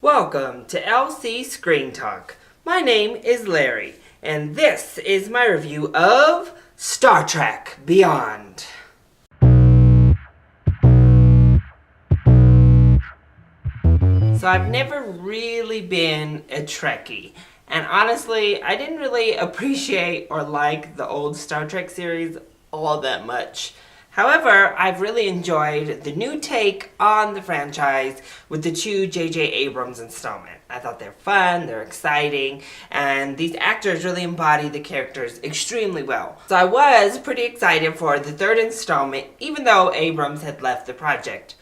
Welcome to LC Screen Talk. My name is Larry, and this is my review of Star Trek Beyond. So I've never really been a Trekkie, and honestly, I didn't really appreciate or like the old Star Trek series all that much. However, I've really enjoyed the new take on the franchise with the two J.J. Abrams installment. I thought they're fun, they're exciting, and these actors really embody the characters extremely well. So I was pretty excited for the third installment, even though Abrams had left the project.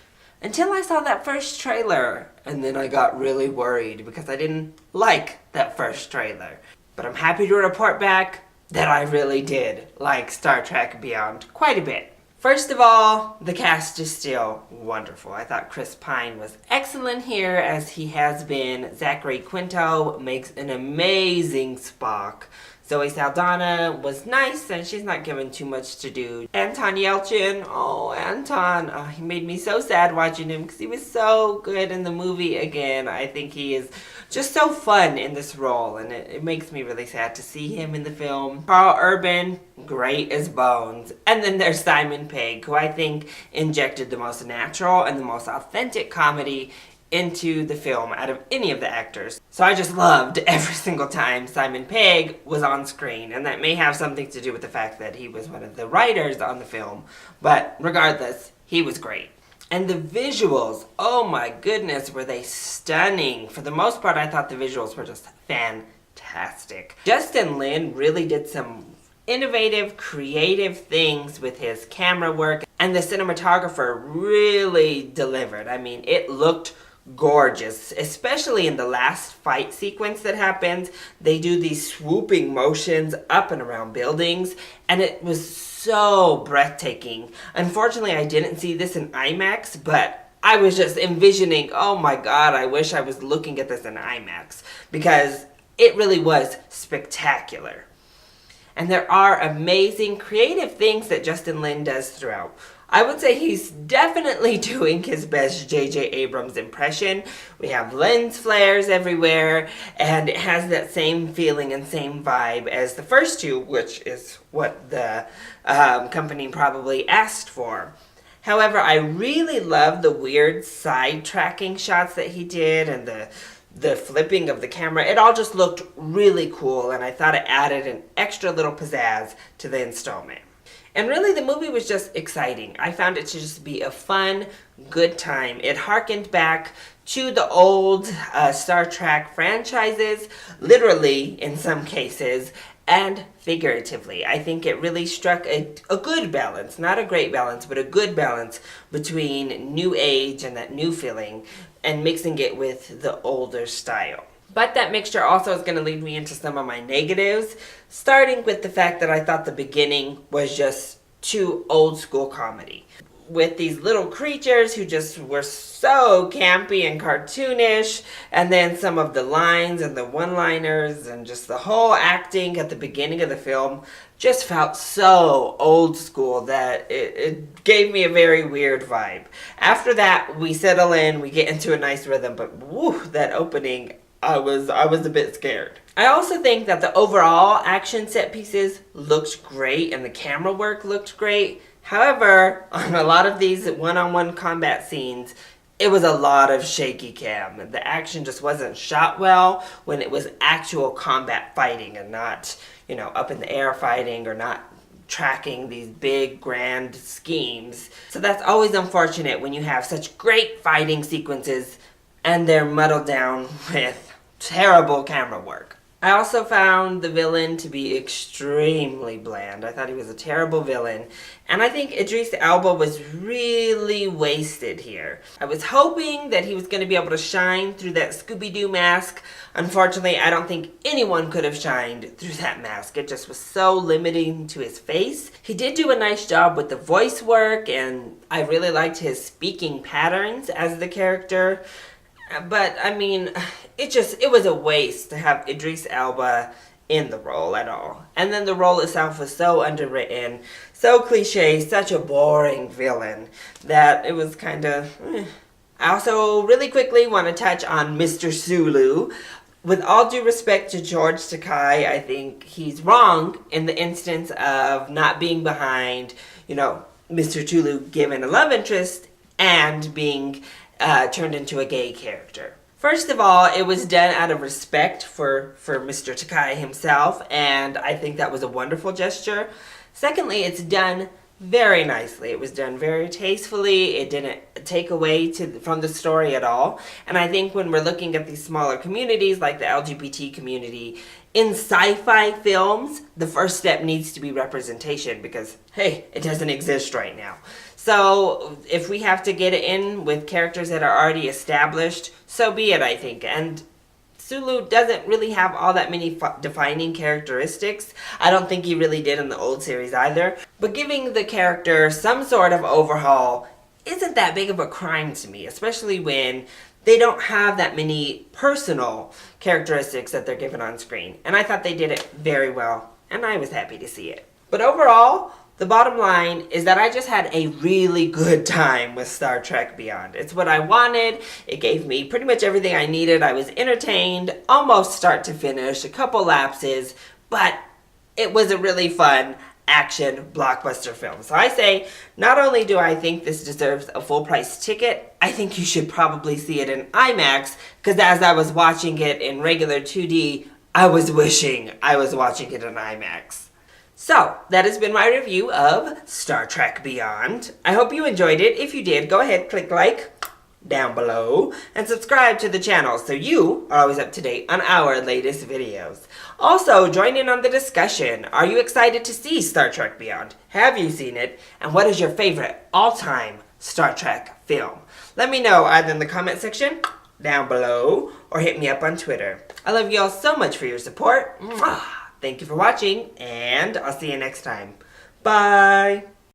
Until I saw that first trailer, and then I got really worried because I didn't like that first trailer. But I'm happy to report back that I really did like Star Trek Beyond quite a bit. First of all, the cast is still wonderful. I thought Chris Pine was excellent here, as he has been. Zachary Quinto makes an amazing Spock. Zoe Saldana was nice, and she's not given too much to do. Anton Yelchin, Anton, he made me so sad watching him because he was so good in the movie again. I think he is just so fun in this role, and it makes me really sad to see him in the film. Carl Urban, great as bones. And then there's Simon Pegg, who I think injected the most natural and the most authentic comedy into the film out of any of the actors. So I just loved every single time Simon Pegg was on screen, and that may have something to do with the fact that he was one of the writers on the film, but regardless, he was great. And the visuals, oh my goodness, were they stunning. For the most part, I thought the visuals were just fantastic. Justin Lin really did some innovative, creative things with his camera work, and the cinematographer really delivered. I mean, it looked gorgeous, especially in the last fight sequence that happens. They do these swooping motions up and around buildings, and it was so breathtaking. Unfortunately, I didn't see this in IMAX, but I was just envisioning, oh my god, I wish I was looking at this in IMAX, because it really was spectacular. And there are amazing creative things that Justin Lin does throughout. I would say he's definitely doing his best J.J. Abrams impression. We have lens flares everywhere, and it has that same feeling and same vibe as the first two, which is what the company probably asked for. However, I really love the weird side tracking shots that he did, and the flipping of the camera. It all just looked really cool, and I thought it added an extra little pizzazz to the installment. And really, the movie was just exciting. I found it to just be a fun, good time. It harkened back to the old Star Trek franchises, literally in some cases, and figuratively. I think it really struck a good balance, not a great balance, but a good balance between new age and that new feeling, and mixing it with the older style. But that mixture also is going to lead me into some of my negatives, starting with the fact that I thought the beginning was just too old school comedy, with these little creatures who just were so campy and cartoonish, and then some of the lines and the one-liners and just the whole acting at the beginning of the film just felt so old school that it gave me a very weird vibe. After that, we settle in, we get into a nice rhythm, but woo, that opening, I was a bit scared. I also think that the overall action set pieces looked great and the camera work looked great. However, on a lot of these one-on-one combat scenes, it was a lot of shaky cam. The action just wasn't shot well when it was actual combat fighting and not, up in the air fighting or not tracking these big grand schemes. So that's always unfortunate when you have such great fighting sequences and they're muddled down with terrible camera work. I also found the villain to be extremely bland. I thought he was a terrible villain, and I think Idris Elba was really wasted here. I was hoping that he was going to be able to shine through that Scooby-Doo mask. Unfortunately, I don't think anyone could have shined through that mask. It just was so limiting to his face. He did do a nice job with the voice work, and I really liked his speaking patterns as the character. But, I mean, it was a waste to have Idris Elba in the role at all. And then the role itself was so underwritten, so cliche, such a boring villain, that it was kind of I also really quickly want to touch on Mr. Sulu. With all due respect to George Takei, I think he's wrong in the instance of not being behind, Mr. Tulu given a love interest and being turned into a gay character. First of all, it was done out of respect for Mr. Takei himself, and I think that was a wonderful gesture. Secondly, it's done very nicely. It was done very tastefully. It didn't take away from the story at all. And I think when we're looking at these smaller communities like the LGBT community, in sci-fi films, the first step needs to be representation because, hey, it doesn't exist right now. So if we have to get it in with characters that are already established, so be it, I think. And Sulu doesn't really have all that many defining characteristics. I don't think he really did in the old series either. But giving the character some sort of overhaul isn't that big of a crime to me, especially when they don't have that many personal characteristics that they're given on screen. And I thought they did it very well, and I was happy to see it. But overall, the bottom line is that I just had a really good time with Star Trek Beyond. It's what I wanted. It gave me pretty much everything I needed. I was entertained, almost start to finish, a couple lapses, but it was a really fun action blockbuster film. So I say, not only do I think this deserves a full price ticket, I think you should probably see it in IMAX, because as I was watching it in regular 2D, I was wishing I was watching it in IMAX. So, that has been my review of Star Trek Beyond. I hope you enjoyed it. If you did, go ahead, click like down below and subscribe to the channel so you are always up to date on our latest videos. Also, join in on the discussion. Are you excited to see Star Trek Beyond? Have you seen it? And what is your favorite all-time Star Trek film? Let me know either in the comment section down below or hit me up on Twitter. I love you all so much for your support. Mwah! Thank you for watching, and I'll see you next time. Bye!